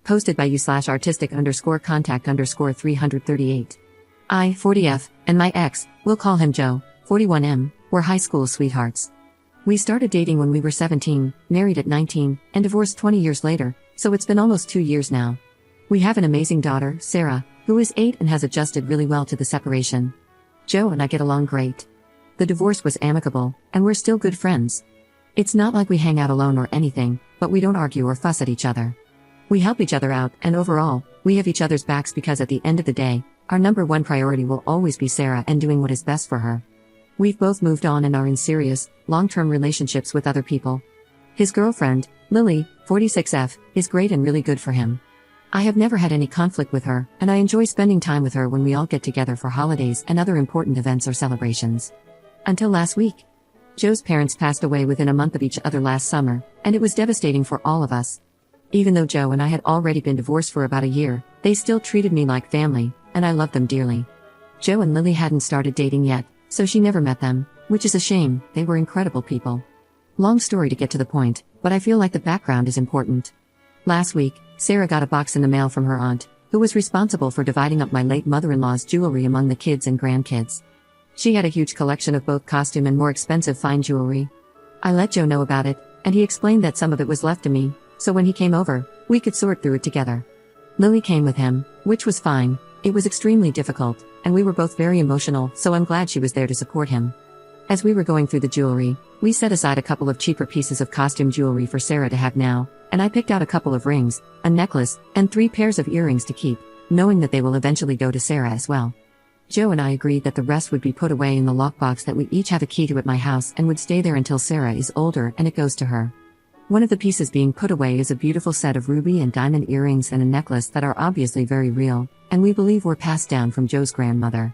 Posted by you/artistic_contact_338. I, 40F, and my ex, we'll call him Joe, 41M, were high school sweethearts. We started dating when we were 17, married at 19, and divorced 20 years later, so it's been almost 2 years now. We have an amazing daughter, Sarah, who is 8 and has adjusted really well to the separation. Joe and I get along great. The divorce was amicable, and we're still good friends. It's not like we hang out alone or anything, but we don't argue or fuss at each other. We help each other out, and overall, we have each other's backs because at the end of the day, our number one priority will always be Sarah and doing what is best for her. We've both moved on and are in serious, long-term relationships with other people. His girlfriend, Lily, 46F, is great and really good for him. I have never had any conflict with her, and I enjoy spending time with her when we all get together for holidays and other important events or celebrations. Until last week. Joe's parents passed away within a month of each other last summer, and it was devastating for all of us. Even though Joe and I had already been divorced for about a year, they still treated me like family, and I loved them dearly. Joe and Lily hadn't started dating yet, so she never met them, which is a shame. They were incredible people. Long story to get to the point, but I feel like the background is important. Last week, Sarah got a box in the mail from her aunt, who was responsible for dividing up my late mother-in-law's jewelry among the kids and grandkids. She had a huge collection of both costume and more expensive fine jewelry. I let Joe know about it, and he explained that some of it was left to me, so when he came over, we could sort through it together. Lily came with him, which was fine. It was extremely difficult, and we were both very emotional, so I'm glad she was there to support him. As we were going through the jewelry, we set aside a couple of cheaper pieces of costume jewelry for Sarah to have now, and I picked out a couple of rings, a necklace, and 3 pairs of earrings to keep, knowing that they will eventually go to Sarah as well. Joe and I agreed that the rest would be put away in the lockbox that we each have a key to at my house and would stay there until Sarah is older and it goes to her. One of the pieces being put away is a beautiful set of ruby and diamond earrings and a necklace that are obviously very real, and we believe were passed down from Joe's grandmother.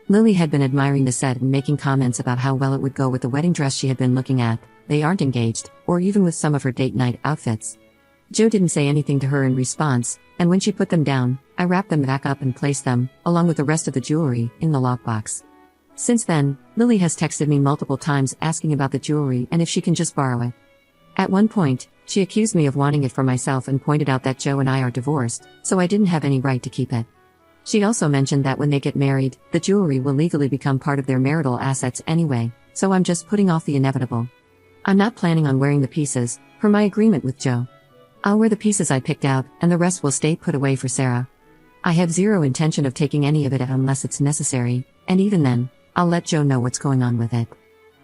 Lily had been admiring the set and making comments about how well it would go with the wedding dress she had been looking at. They aren't engaged, or even with some of her date night outfits. Joe didn't say anything to her in response, and when she put them down, I wrapped them back up and placed them, along with the rest of the jewelry, in the lockbox. Since then, Lily has texted me multiple times asking about the jewelry and if she can just borrow it. At one point, she accused me of wanting it for myself and pointed out that Joe and I are divorced, so I didn't have any right to keep it. She also mentioned that when they get married, the jewelry will legally become part of their marital assets anyway, so I'm just putting off the inevitable. I'm not planning on wearing the pieces, per my agreement with Joe. I'll wear the pieces I picked out, and the rest will stay put away for Sarah. I have zero intention of taking any of it unless it's necessary, and even then, I'll let Joe know what's going on with it.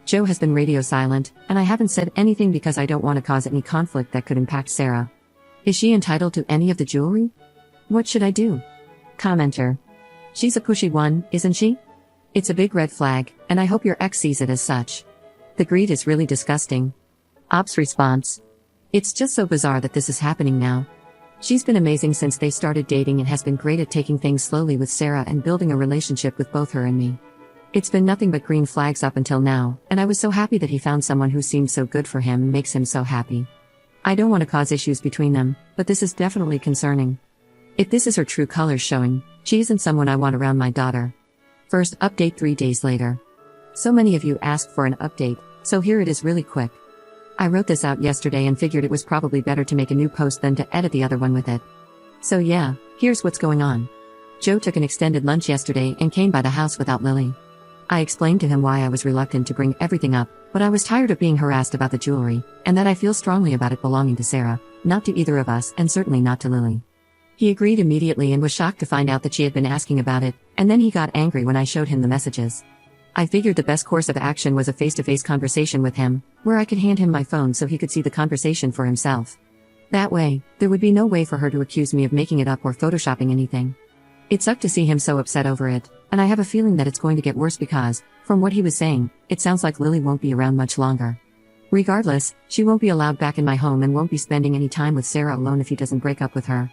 Joe has been radio silent, and I haven't said anything because I don't want to cause any conflict that could impact Sarah. Is she entitled to any of the jewelry? What should I do? Commenter. She's a pushy one, isn't she? It's a big red flag, and I hope your ex sees it as such. The greed is really disgusting. Ops response. It's just so bizarre that this is happening now. She's been amazing since they started dating and has been great at taking things slowly with Sarah and building a relationship with both her and me. It's been nothing but green flags up until now, and I was so happy that he found someone who seems so good for him and makes him so happy. I don't want to cause issues between them, but this is definitely concerning. If this is her true colors showing, she isn't someone I want around my daughter. First update 3 days later. So many of you asked for an update, so here it is really quick. I wrote this out yesterday and figured it was probably better to make a new post than to edit the other one with it. So yeah, here's what's going on. Joe took an extended lunch yesterday and came by the house without Lily. I explained to him why I was reluctant to bring everything up, but I was tired of being harassed about the jewelry, and that I feel strongly about it belonging to Sarah, not to either of us and certainly not to Lily. He agreed immediately and was shocked to find out that she had been asking about it, and then he got angry when I showed him the messages. I figured the best course of action was a face-to-face conversation with him, where I could hand him my phone so he could see the conversation for himself. That way, there would be no way for her to accuse me of making it up or photoshopping anything. It sucked to see him so upset over it, and I have a feeling that it's going to get worse because, from what he was saying, it sounds like Lily won't be around much longer. Regardless, she won't be allowed back in my home and won't be spending any time with Sarah alone if he doesn't break up with her.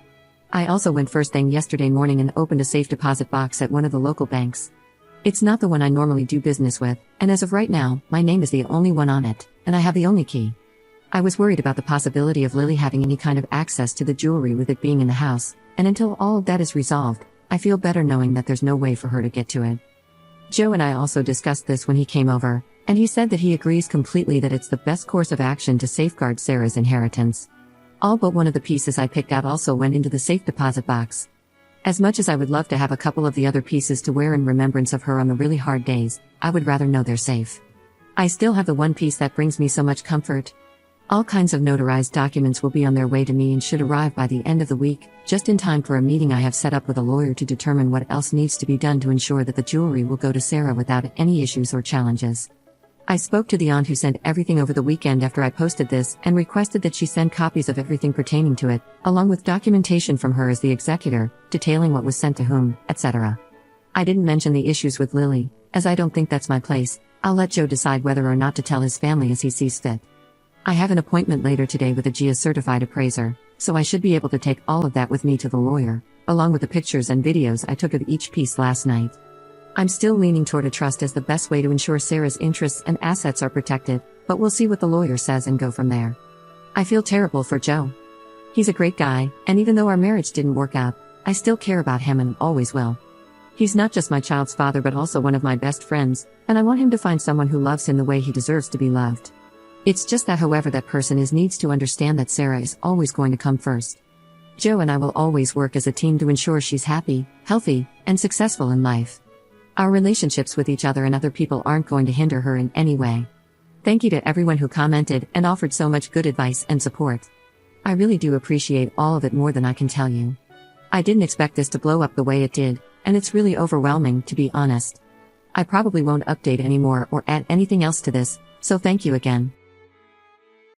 I also went first thing yesterday morning and opened a safe deposit box at one of the local banks. It's not the one I normally do business with, and as of right now, my name is the only one on it, and I have the only key. I was worried about the possibility of Lily having any kind of access to the jewelry with it being in the house, and until all of that is resolved, I feel better knowing that there's no way for her to get to it. Joe and I also discussed this when he came over, and he said that he agrees completely that it's the best course of action to safeguard Sarah's inheritance. All but one of the pieces I picked out also went into the safe deposit box. As much as I would love to have a couple of the other pieces to wear in remembrance of her on the really hard days, I would rather know they're safe. I still have the one piece that brings me so much comfort. All kinds of notarized documents will be on their way to me and should arrive by the end of the week, just in time for a meeting I have set up with a lawyer to determine what else needs to be done to ensure that the jewelry will go to Sarah without any issues or challenges. I spoke to the aunt who sent everything over the weekend after I posted this and requested that she send copies of everything pertaining to it, along with documentation from her as the executor, detailing what was sent to whom, etc. I didn't mention the issues with Lily, as I don't think that's my place. I'll let Joe decide whether or not to tell his family as he sees fit. I have an appointment later today with a GIA certified appraiser, so I should be able to take all of that with me to the lawyer, along with the pictures and videos I took of each piece last night. I'm still leaning toward a trust as the best way to ensure Sarah's interests and assets are protected, but we'll see what the lawyer says and go from there. I feel terrible for Joe. He's a great guy, and even though our marriage didn't work out, I still care about him and always will. He's not just my child's father but also one of my best friends, and I want him to find someone who loves him the way he deserves to be loved. It's just that whoever that person is needs to understand that Sarah is always going to come first. Joe and I will always work as a team to ensure she's happy, healthy, and successful in life. Our relationships with each other and other people aren't going to hinder her in any way. Thank you to everyone who commented and offered so much good advice and support. I really do appreciate all of it more than I can tell you. I didn't expect this to blow up the way it did, and it's really overwhelming, to be honest. I probably won't update anymore or add anything else to this, so thank you again.